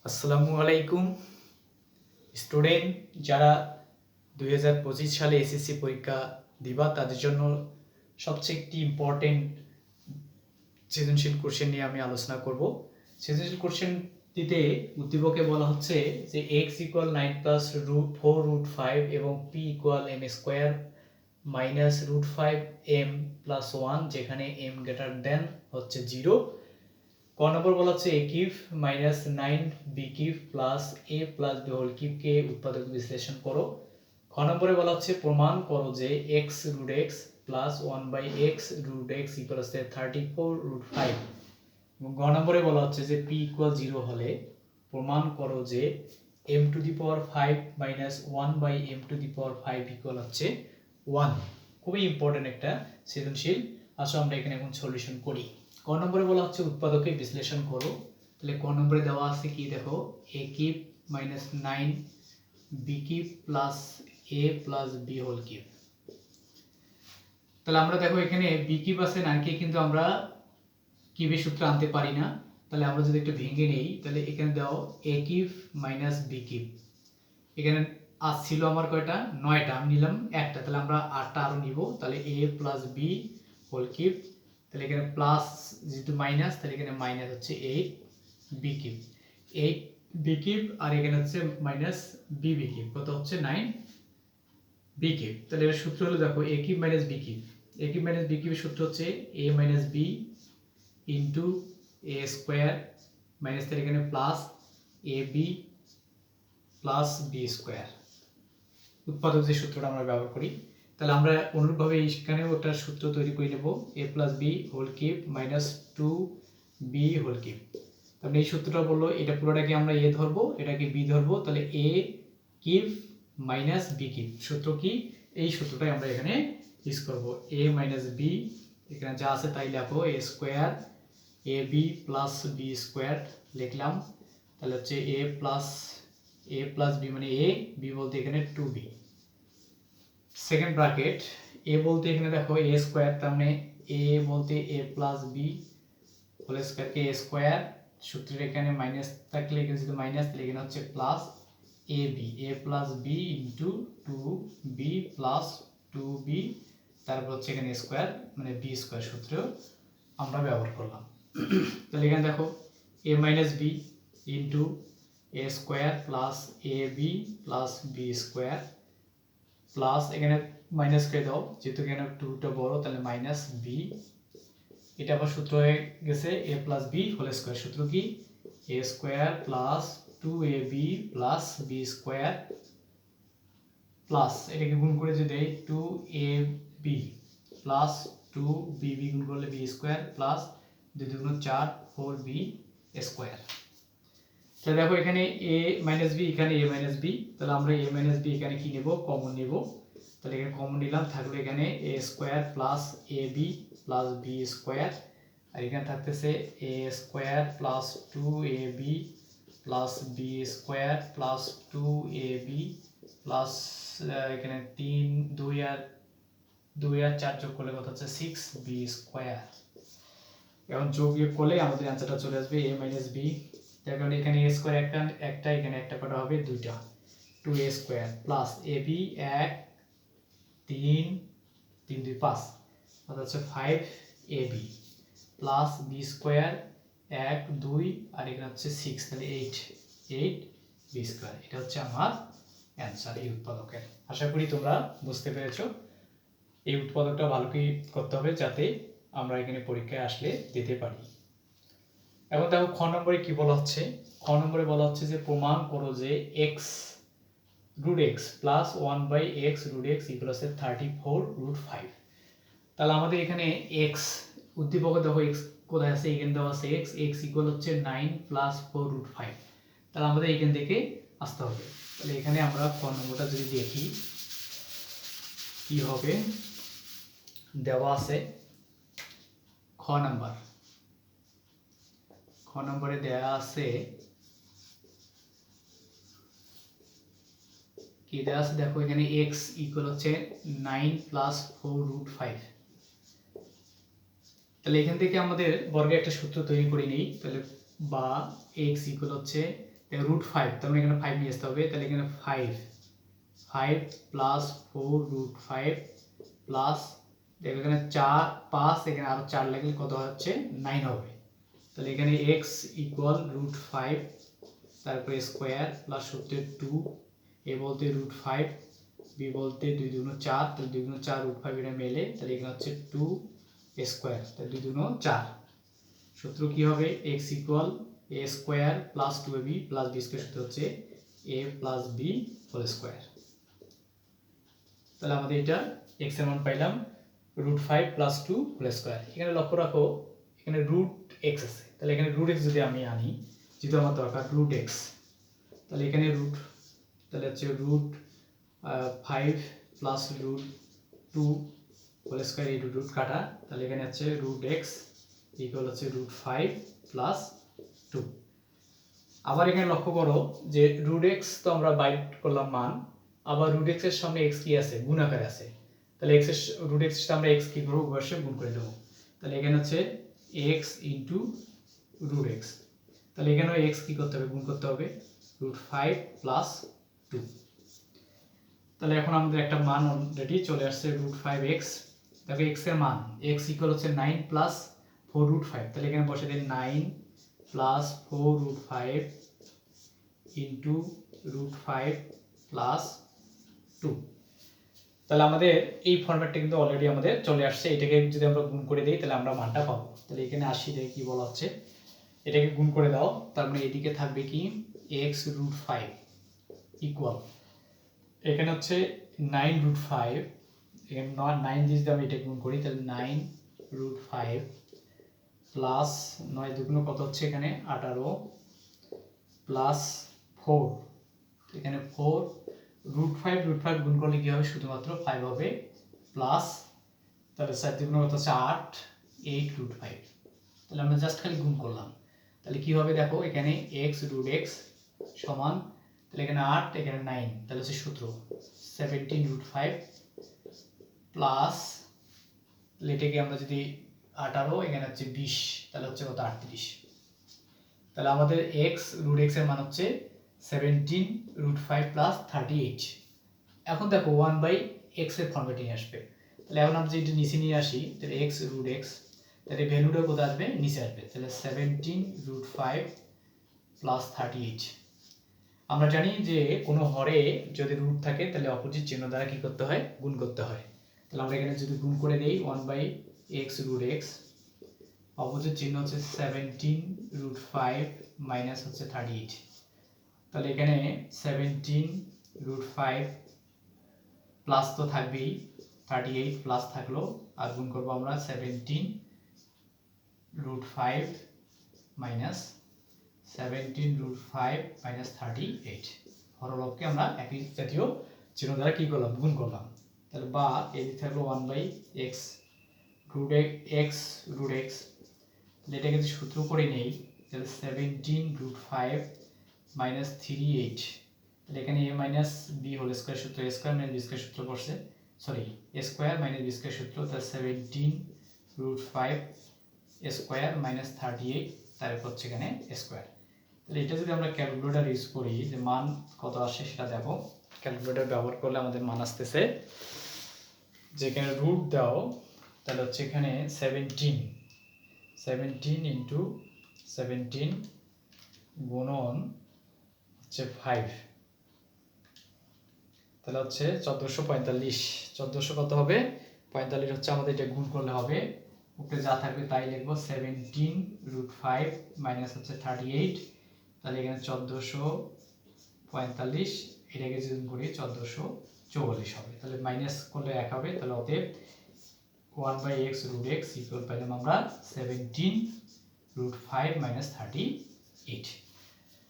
আসসালামু আলাইকুম স্টুডেন্ট যারা 2025 সালে এসএসসি পরীক্ষা দিবা তাদের জন্য সবচেয়ে একটি ইম্পর্টেন্ট সৃজনশীল কোশ্চেন নিয়ে আমি আলোচনা করব। সৃজনশীল কোশ্চেনটিতে উদ্দীপকে বলা হচ্ছে যে x = 9 + √4√5 এবং p = m² - √5m + 1 যেখানে m > 0। ক নম্বর বলা হচ্ছে a cube minus 9b cube plus a plus b whole কিউবকে উৎপাদক বিশ্লেষণ করো। খ নম্বরে বলা হচ্ছে প্রমাণ করো যে x root x plus 1/x root x equals 34√5 এবং গ নম্বরে বলা হচ্ছে যে p = 0 হলে প্রমাণ করো যে m⁵ মাইনাস 1/m⁵ ইকুয়াল হচ্ছে 1। খুবই ইম্পর্টেন্ট একটা সৃজনশীল। আসো আমরা এখানে এখন সলিউশন করি। ক নম্বরে বলা হচ্ছে উৎপাদকে বিশ্লেষণ করো। তাহলে ক নম্বরে দেওয়া আছে কি দেখো a cube minus 9b cube plus a plus b whole cube. তাহলে আমরা দেখো এখানে b কিউব আছে, 9 কে কিন্তু আমরা কিউবের সূত্র আনতে পারি না। তাহলে আমরা যদি একটু ভেঙে নেই তাহলে এখানে দাও a cube minus b cube. এখানে আজ ছিল আমার কয়টা 9টা, আমি নিলাম একটা, তাহলে আমরা 8টা আরো নিব। তাহলে a plus b whole cube, তাহলে এখানে প্লাস যেহেতু মাইনাস তাহলে এখানে মাইনাস হচ্ছে 8b কিউব, 8b কিউব আর এখানে হচ্ছে মাইনাস bb কিউব, কত হচ্ছে 9b কিউব। তাহলে এর সূত্র হলো দেখো a cube minus b cube, a cube minus b কিউবের সূত্র হচ্ছে a minus b into a square minus তাহলে এখানে plus ab plus b square, উৎপাদক যে সূত্রটা আমরা ব্যবহার করি। তাহলে আমরা অনুরূপভাবে এখানেও একটা সূত্র তৈরি করে নেব a plus b whole cube minus 2b whole cube. তাহলে এই সূত্রটা বললো এটা পুরোটাকে আমরা a ধরবো, এটাকে b ধরবো, তাহলে a cube minus b cube. সূত্র কি? এই সূত্রটাই আমরা এখানে ইউজ করব। a মাইনাস b এখানে যা আছে তাই লেখো, a square ab plus b square লিখলাম। তাহলে হচ্ছে a প্লাস b মানে a, b বলতে এখানে 2b, সেকেন্ড ব্র্যাকেট a বলতে এখানে দেখো a স্কয়ার, তার মানে a বলতে a প্লাস b হোল স্কয়ারকে a স্কয়ার, সূত্রের এখানে মাইনাস থাকলে এখানে যদি মাইনাস তাহলে এখানে হচ্ছে plus ab, a plus b into 2b plus 2b, তারপর হচ্ছে এখানে স্কয়ার মানে b স্কয়ার সূত্র আমরা ব্যবহার করলাম। তাহলে এখানে দেখো a minus b into a square plus ab plus b square plus এখানে মাইনাস করে দাও যেহেতু এখানে 2টা বড়, তাহলে মাইনাস b, এটা আবার সূত্র হয়ে গেছে a plus b whole square. সূত্র কি? a square plus 2ab plus b square plus এটাকে গুণ করে যদি দেই 2ab প্লাস 2bb গুণ করলে b স্কয়ার প্লাস 2 দুগুণ 4 4b স্কয়ার। তাহলে দেখো এখানে a মাইনাস b এখানে a মাইনাস b, তাহলে আমরা a মাইনাস b এখানে কি নেব? কমন নেব। তাহলে এখানে কমন নিলাম, থাকলো এখানে a square plus ab plus b square, আর এখানে থাকতেছে a square plus 2ab plus b square plus 2ab plus এখানে 3 2 আর 4 যোগ করলে কত হচ্ছে 6b স্কয়ার। এখন যোগ বিয়োগ করলে আমাদের অ্যানসারটা চলে আসবে a মাইনাস b। তার কারণে এখানে a স্কয়ার একটা এখানে একটা কটা হবে দুইটা, 2a স্কয়ার প্লাস ab 1 3 3 2 5 অর্থাৎ হচ্ছে 5ab প্লাস b স্কয়ার 1 2 আর এখানে হচ্ছে 6, তাহলে 8b স্কয়ার। এটা হচ্ছে আমার অ্যানসার এই উৎপাদকের। আশা করি তোমরা বুঝতে পেরেছো। এই উৎপাদকটা ভালো করে করতে হবে যাতে আমরা এখানে পরীক্ষায় আসলে দিতে পারি। এখন দেখো খ নম্বরে কি বলা হচ্ছে। খ নম্বরে বলা হচ্ছে যে প্রমাণ করো যে x root x plus 1/x root x equals 34√5। তাহলে আমাদের এখানে x উদ্দীপকে দেখো x কোথায় আছে, এখানে দেওয়া আছে x ইকুয়াল হচ্ছে 9 প্লাস 4√5। তাহলে আমাদের এখান থেকে আসতে হবে। তাহলে এখানে আমরা খ নম্বরটা যদি দেখি কি হবে, দেওয়া আছে খ নম্বরে দেওয়া আছে কি দেওয়া আছে দেখো এখানে x ইকুয়াল হচ্ছে 9 প্লাস 4√5। তাহলে এখান থেকে আমাদের বর্গের একটা সূত্র তৈরি করে নিই। তাহলে বা x ইকুয়াল হচ্ছে রুট 5, তার মানে এখানে 5 নিয়ে আসতে হবে। তাহলে এখানে 5 প্লাস 4 রুট 5 প্লাস এখানে 4 5, এখানে আরো 4 লাগলে কত হচ্ছে 9 হবে। তাহলে এখানে x ইকুয়াল রুট 5 তারপরে স্কোয়ার প্লাস সূত্রে 2, এ বলতে রুট 5, বি বলতে 2 2 4, তাহলে 2 2 4 রুট 5 এটা মেলে, তাহলে এখানে হচ্ছে 2 স্কোয়ার, তাহলে 2 2 4। সূত্র কি হবে x equal a square plus 2ab plus b square, সূত্র হচ্ছে a plus b whole square. তাহলে আমাদের এটা x এর মান পাইলাম রুট 5 প্লাস 2 হোল স্কোয়ার। এখানে লক্ষ্য রাখো এখানে রুট x আছে, তাহলে এখানে রুট x যদি আমি আনি, যেহেতু আমার দরকার রুট x, তাহলে এখানে রুট, তাহলে হচ্ছে root 5 plus root 2 whole square, এই রুট কাটা, তাহলে এখানে হচ্ছে রুট x ইকুয়াল হচ্ছে রুট 5 প্লাস 2। আবার এখানে লক্ষ্য করো যে রুট x তো আমরা বাইট করলাম মান, আবার রুট x এর সামনে x কি আছে, গুণ আকারে আছে, তাহলে x এর রুট x এর সাথে আমরা x কি করব, অবশ্যই গুণ করে দেব। তাহলে এখানে হচ্ছে x ইনটু রুট x, তাহলে এখানে x কি করতে হবে, গুণ করতে হবে রুট 5 প্লাস 2। তাহলে এখন আমাদের একটা মান অলরেডি চলে আসছে রুট 5x। দেখো x এর মান x ইকুয়াল হচ্ছে 9 প্লাস 4 রুট 5, তাহলে এখানে বসে দিন 9 plus 4 root 5 into root 5 plus 2। তাহলে আমাদের এই ফরম্যাটটা কিন্তু অলরেডি আমাদের চলে আসছে। এটাকে যদি আমরা গুণ করে দিই তাহলে আমরা মানটা পাবো। তাহলে এখানে 80 থেকে কি বলা হচ্ছে, এটাকে গুণ করে দাও, তার মানে এদিকে থাকবে কি x রুট 5 ইকুয়াল, এখানে হচ্ছে 9 রুট 5, এখানে 9 দিয়ে যদি আমি এটা গুণ করি তাহলে 9 রুট 5 প্লাস 9 দুগুণ কত হচ্ছে এখানে 18 প্লাস 4, এখানে 4 রুট 5 গুণ করলে কি হবে, শুধুমাত্র 5 হবে প্লাস, তাহলে 4 দুগুণ কত হচ্ছে 8 8 রুট 5, তাহলে আমরা জাস্ট খালি গুণ করলাম। তাহলে কি হবে দেখো এখানে x রুট x সমান, তাহলে এখানে 8 এখানে 9, তাহলে হচ্ছে সূত্র 17 রুট 5 প্লাস, এটাকে আমরা যদি 18 এখানে হচ্ছে 20, তাহলে হচ্ছে কত 38। তাহলে আমাদের x রুট x এর মান হচ্ছে 17 রুট 5 প্লাস 38। এখন দেখো 1/x এর ফর্মেটে নিয়ে আসবে, তাহলে এখন আমরা যদি নিচে নিয়ে আসি তাহলে x রুট x, তাহলে ভ্যালুটা কোথায় আসবে, নিচে আসবে, তাহলে 17 রুট 5 প্লাস 38। আমরা জানি যে কোনো হরে যদি রুট থাকে তাহলে অপোজিট চিহ্ন দ্বারা কি করতে হয়, গুণ করতে হয়। তাহলে আমরা এখানে যদি গুণ করে দেই 1/x রুট x, অপোজিট চিহ্ন হচ্ছে 17 রুট 5 মাইনাস হচ্ছে 38, তাহলে এখানে 17 রুট 5 প্লাস তো থাকবেই, 38 প্লাস থাকলো, আর গুণ করবো আমরা 17 রুট 5 মাইনাস 17 রুট 5 মাইনাস 38, হরলবকে আমরা একই জাতীয় চিহ্ন দ্বারা কি করলাম, গুণ করলাম। তাহলে বা এই থাকলো 1/x root x root x, এটাকে যদি সূত্র করে নেই তাহলে 17 রুট 5 মাইনাস 38, তাহলে এখানে a minus b whole square সূত্র, a square minus b square সূত্র পড়ছে, sorry a square minus b square সূত্র, তাহলে 17 রুট 5 স্কয়ার মাইনাস 38, তারপর হচ্ছে এখানে স্কয়ার। তাহলে এটা যদি আমরা ক্যালকুলেটর ইউজ করি যে মান কত আসে সেটা দেখো, ক্যালকুলেটর ব্যবহার করলে আমাদের মান আসতেছে, যেখানে রুট দাও তাহলে হচ্ছে এখানে 17 ইন্টু 17 গুণন হচ্ছে 5, তাহলে হচ্ছে 1445, 1400 কত হবে 45 হচ্ছে আমাদের, এটা গুণ করলে হবে, উপরে যা থাকবে তাই লিখবো, 17 রুট 5 মাইনাস হচ্ছে 38, তাহলে এখানে 1445, এটাকে যদি গুণ করি 1444 হবে, তাহলে মাইনাস করলে 1 হবে, তাহলে অতএব 1/x রুট x ইকুয়াল পাইলাম আমরা 17 রুট 5 মাইনাস 38।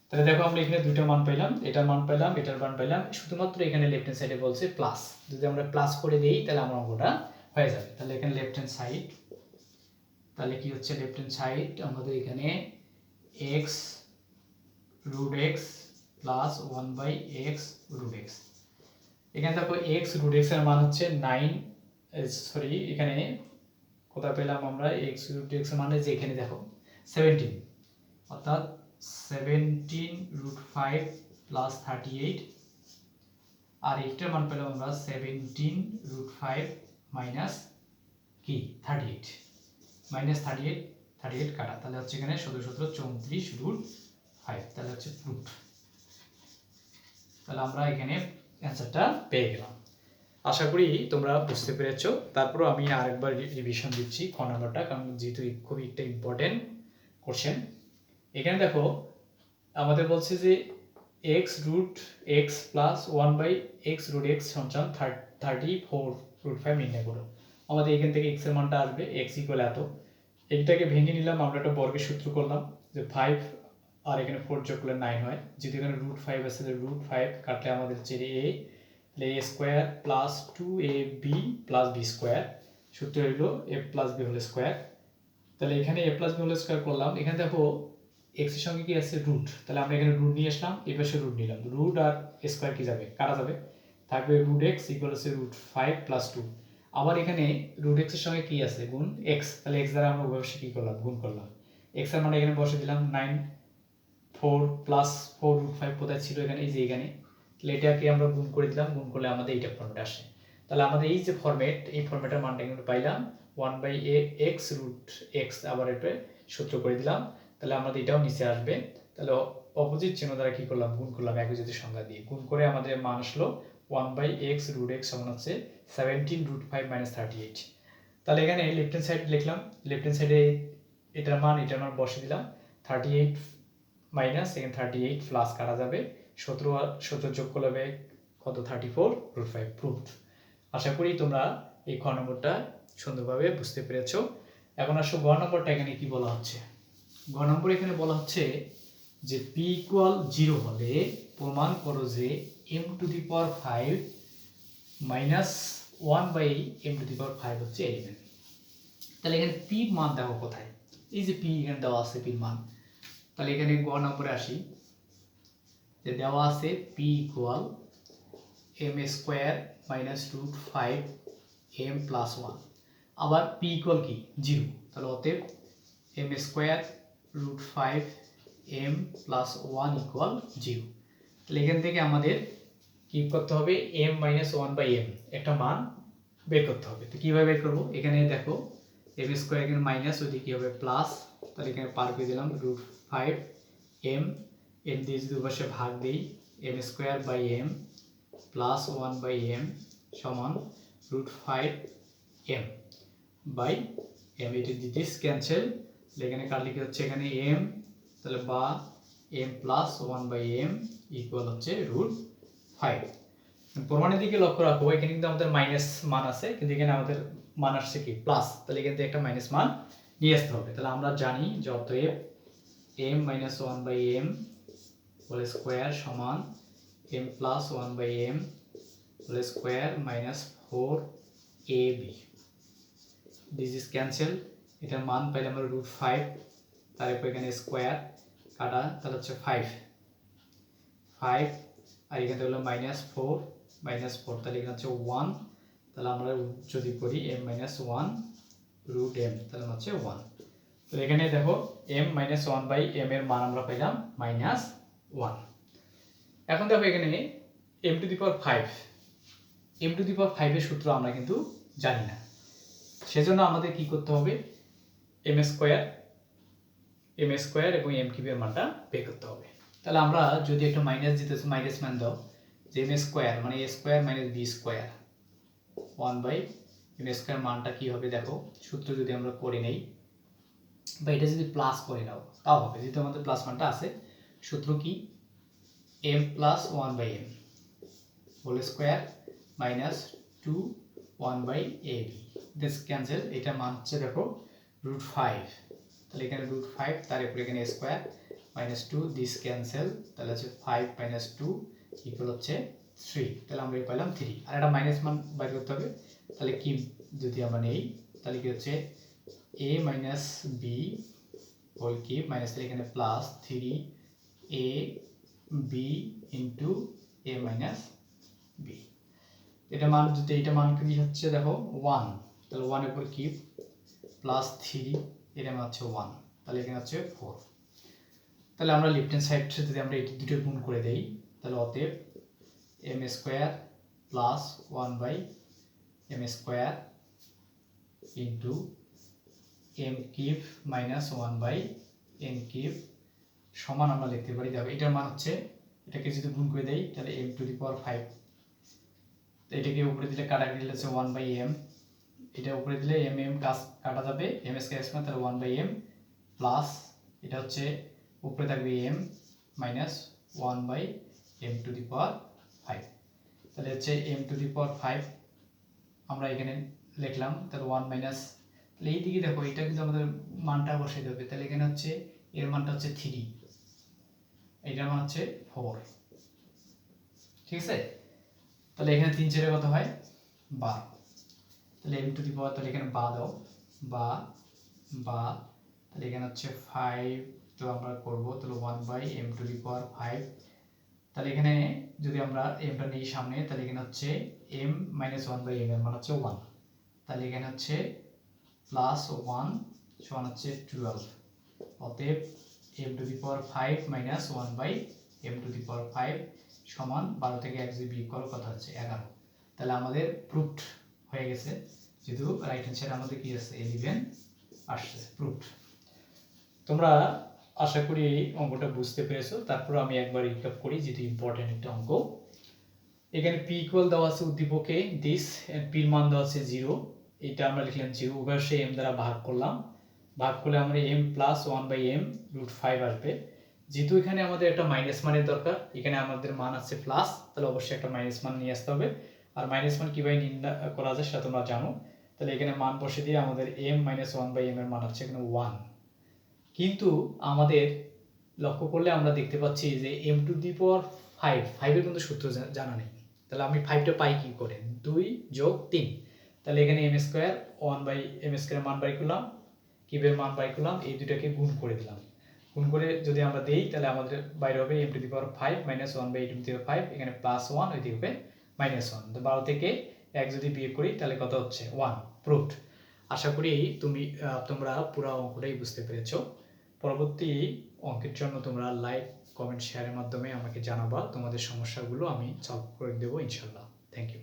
তাহলে দেখো আমরা এখানে দুটো মান পাইলাম, এটার মান পাইলাম, এটার মান পাইলাম, শুধুমাত্র এখানে লেফট হ্যান্ড সাইডে বলছে প্লাস, যদি আমরা প্লাস করে দেই তাহলে আমার অঙ্কটা হয়ে যাবে। তাহলে এখানে লেফট হ্যান্ড সাইড, তাহলে কি হচ্ছে লেফট হ্যান্ড সাইড আমাদের এখানে x root x plus 1/x root x, এখানে দেখো x রুট x এর মান হচ্ছে 9, সরি এখানে কোথায় পেলাম আমরা x রুট x এর মানে, যে এখানে দেখো 17, অর্থাৎ 17√5 প্লাস 38, আর এইটার মান পেলাম আমরা 17√5 মাইনাস কি 38, মাইনাস 38 কাটা, তাহলে হচ্ছে এখানে 17 34 তাহলে হচ্ছে প্রুফ। তাহলে আমরা এখানে অ্যান্সারটা পেয়ে গেলাম। আশা করি তোমরা বুঝতে পেরেছো। তারপরও আমি আরেকবার রিভিশন দিচ্ছি খ নাম্বারটা, কারণ যেহেতু খুবই একটা ইম্পর্টেন্ট কোশ্চেন। এখানে দেখো আমাদের বলছে যে x√x প্লাস 1/x√x সমান 34√5 নির্ণয় করো। আমাদের এখান থেকে x এর মানটা আসবে, x ইকুয়াল এত। এইটাকে ভেঙে নিলাম, আমরা একটা বর্গের সূত্র করলাম যে 5 আর এখানে 4 যোগ করলে 9 হয়। যেহেতু এখানে √5 আছে, √5 কাটলে আমাদের হচ্ছে a square plus 2ab plus b square, সূত্র হলো a plus b whole square. তাহলে এখানে a plus b whole square করলাম। এখানে দেখো x এর সঙ্গে কি আছে রুট, তাহলে আমরা এখানে রুট নিয়ে আসলাম, এই পাশে রুট নিলাম, রুট আর স্কোয়ার কি যাবে, কাটা যাবে, থাকবে √x ইকুয়াল হচ্ছে √5 প্লাস 2। আবার এখানে √x এর সঙ্গে কি আছে গুণ x, তাহলে x দ্বারা আমরা অবশ্যই কি করলাম, গুণ করলাম। x এর মানে এখানে বসে দিলাম 9, 4 প্লাস 4√5 কোথায় ছিল, এখানে এই যে এখানে, তাহলে এটাকে আমরা গুণ করে দিলাম, গুণ করলে আমাদের এইটা ফর্মেট আসে। তাহলে আমাদের এই যে ফর্মেট, এই ফর্মেটের মানটা কিন্তু পাইলাম 1/x√x, আবার এটা সূত্র করে দিলাম, তাহলে আমাদের এটাও নিচে আসবে। তাহলে অপোজিট চিহ্ন দ্বারা কি করলাম, গুণ করলাম একই জাতীয় সংখ্যা দিয়ে, গুণ করে আমাদের মান আসলো 1/x√x সমান হচ্ছে 17√5 - 38। তাহলে এখানে লেফট হ্যান্ড সাইড লিখলাম, লেফট হ্যান্ড সাইডে এটার মান বসিয়ে দিলাম, 38 মাইনাস এখানে 38 প্লাস কাটা যাবে, 17 যোগ করলে হবে কত, 34√5 প্রুফড। আশা করি তোমরা এই খ নম্বরটা সুন্দরভাবে বুঝতে পেরেছো। এখন আসো গ নম্বরটা, এখানে কি বলা হচ্ছে। গ নম্বর এখানে বলা হচ্ছে যে p = 0 হলে প্রমাণ করো যে m⁵ মাইনাস 1/m⁵ হচ্ছে এলিমেন্ট। তাহলে এখানে p মান দেখো কোথায়, এই যে p এখানে দেওয়া আছে p মান। তাহলে এখানে গ নম্বরে আসি, যে দেওয়া আছে p = m² minus √5m plus 1, আবার p = কি 0, তাহলে অতএব m² √5m প্লাস 1 = 0। তাহলে এখান থেকে আমাদের কি করতে হবে, m - 1/m একটা মান বের করতে হবে। তো কিভাবে বের করব, এখানে দেখো m² এখানে মাইনাস, ওইদিকে কি হবে প্লাস, তাহলে এখানে পার করে দিলাম √5m, m দিয়ে যদি পাশে ভাগ দেই, m² প্লাস 1/m সমান √5m বাই m, এটা দিস ক্যান্সেল, এখানে কাটলে কি হচ্ছে, এখানে m, তাহলে বা m প্লাস 1/m ইকুয়াল হচ্ছে √5। প্রমাণের দিকে লক্ষ্য রাখো, এখানে কিন্তু আমাদের মাইনাস মান আছে, কিন্তু এখানে আমাদের মান আসছে কি প্লাস, তাহলে এখান থেকে একটা মাইনাস মান নিয়ে আসতে হবে। তাহলে আমরা জানি যে অতএব m - 1/m হোল স্কোয়ার সমান m plus 1/m whole square minus 4ab, this is cancel, এটার মান পাইলাম আমরা √5, তারপর এখানে স্কোয়ার কাটা, তাহলে হচ্ছে 5 আর এখানে হলো -4, তাহলে এখানে হচ্ছে 1, তাহলে আমরা যদি করি m - 1 √m, তাহলে হচ্ছে 1। তো এখানে দেখো m - 1/m এর মান আমরা পাইলাম -1। এখন দেখো এখানে m⁵ এর সূত্র আমরা কিন্তু জানি না, সেজন্য আমাদের কি করতে হবে, m² এবং m³ এর মানটা বের করতে হবে। তাহলে আমরা যদি একটা মাইনাস দিতে, মাইনাস মান দাও, যে m² মানে a² - b² 1/m² মানটা কি হবে দেখো, সূত্র যদি আমরা করে নেই, বা এটা যদি প্লাস করে নাও তাও হবে, যেহেতু আমাদের প্লাস মানটা আছে। সূত্র কি, m plus 1/m whole square minus 2 1/ab, this cancel, এটা মান হচ্ছে দেখো √5, তাহলে এখানে √5, তারপরে এখানে স্কোয়ার মাইনাস 2, দিস ক্যান্সেল, তাহলে হচ্ছে 5 - 2 ইকুয়াল হচ্ছে 3, তাহলে আমরা পেলাম 3। আর একটা মাইনাস মান বাইর করতে হবে, তাহলে কি যদি আমরা নেই, তাহলে কি হচ্ছে a - b whole cube minus, তাহলে এখানে plus 3ab into a - b, এটা মান যদি, এটা মান কি হচ্ছে দেখো 1, তাহলে 1 এর উপর কিউব, 3 এটা মান হচ্ছে 1, তাহলে এখানে হচ্ছে 4। তাহলে আমরা লেফট হ্যান্ড সাইড যদি আমরা এই দুটো গুণ করে দেই তাহলে অতএব m square plus 1/m square into m cube minus 1/m cube সমান আমরা লিখতে পারি। দেখো এটার মান হচ্ছে, এটাকে যদি গুণ করে দেই তাহলে m⁵, এটাকে উপরে দিলে কাটাকাটি দিলে হচ্ছে 1/m, এটা উপরে দিলে কাটা যাবে, m স্কয়ার স্কয়ার তাহলে 1/m প্লাস এটা হচ্ছে উপরে থাকবে m মাইনাস 1/m⁵, তাহলে হচ্ছে m⁵ আমরা এখানে লিখলাম, তাহলে 1 মাইনাস, তাহলে এই দিকে দেখো এটা কিন্তু আমাদের মানটা বসিয়ে দেবে, তাহলে এখানে হচ্ছে এর মানটা হচ্ছে 3, এটার মান হচ্ছে 4, ঠিক আছে। তাহলে এখানে 3 4 কত হয় 12, তাহলে m টু দি পাওয়ার, তাহলে এখানে বা দাও, বা তাহলে এখানে হচ্ছে 5, তো আমরা করব তাহলে 1/m⁵, তাহলে এখানে যদি আমরা mটা নিই সামনে তাহলে এখানে হচ্ছে m মাইনাস 1/m এর মান হচ্ছে 1, তাহলে এখানে হচ্ছে প্লাস 1 সমান হচ্ছে 12, অতএব m⁵ মাইনাস 1/m⁵ সমান 12 থেকে 1 যদি বিয়োগ করো কত হচ্ছে 11, তাহলে আমাদের প্রুফড হয়ে গেছে, যেহেতু রাইট হ্যান্ড সাইড আমাদের কি আছে 11 আসছে, প্রুফড। তোমরা আশা করি এই অঙ্কটা বুঝতে পেরেছো। তারপর আমি একবার রিক্যাপ করি, যেহেতু ইম্পর্টেন্ট একটা অঙ্ক। এখানে p ইকুয়াল দেওয়া আছে উদ্দীপকে দিস, p এর মান দেওয়া আছে 0, এটা আমরা লিখলাম 0, উভয় সে m দ্বারা ভাগ করলাম, ভাগ করলে আমরা m প্লাস 1/m√5 আসবে। যেহেতু এখানে আমাদের একটা মাইনাস মানের দরকার, এখানে আমাদের মান আছে প্লাস, তাহলে অবশ্যই একটা মাইনাস মান নিয়ে আসতে হবে। আর মাইনাস মান কিভাবে নির্ণয় করা যায় সেটা তোমরা জানো, তাহলে এখানে মান বসে দিয়ে আমাদের m মাইনাস 1/m এর মান হচ্ছে এখানে 1, কিন্তু আমাদের লক্ষ্য করলে আমরা দেখতে পাচ্ছি যে m⁵ এর কিন্তু সূত্র জানা নেই, তাহলে আমি 5টা পাই কি করে, 2 + 3, তাহলে এখানে m স্কয়ার 1/m স্কয়ার মান বাই করলাম, কিউবের মান বাই করলাম, এই দুটাকে গুণ করে দিলাম, গুণ করে যদি আমরা দেই তাহলে আমাদের বাইরে হবে m⁵ মাইনাস 1/m⁵, এখানে প্লাস 1, ওই দিকে হবে মাইনাস 1, তো 12 থেকে 1 যদি বিয়োগ করি তাহলে কত হচ্ছে 1, প্রুফড। আশা করি তোমরা পুরো অঙ্কটাই বুঝতে পেরেছো। পরবর্তী অঙ্কের জন্য তোমরা লাইক কমেন্ট শেয়ারের মাধ্যমে আমাকে জানাবা, তোমাদের সমস্যাগুলো আমি সলভ করে দেবো ইনশাল্লাহ। Thank you.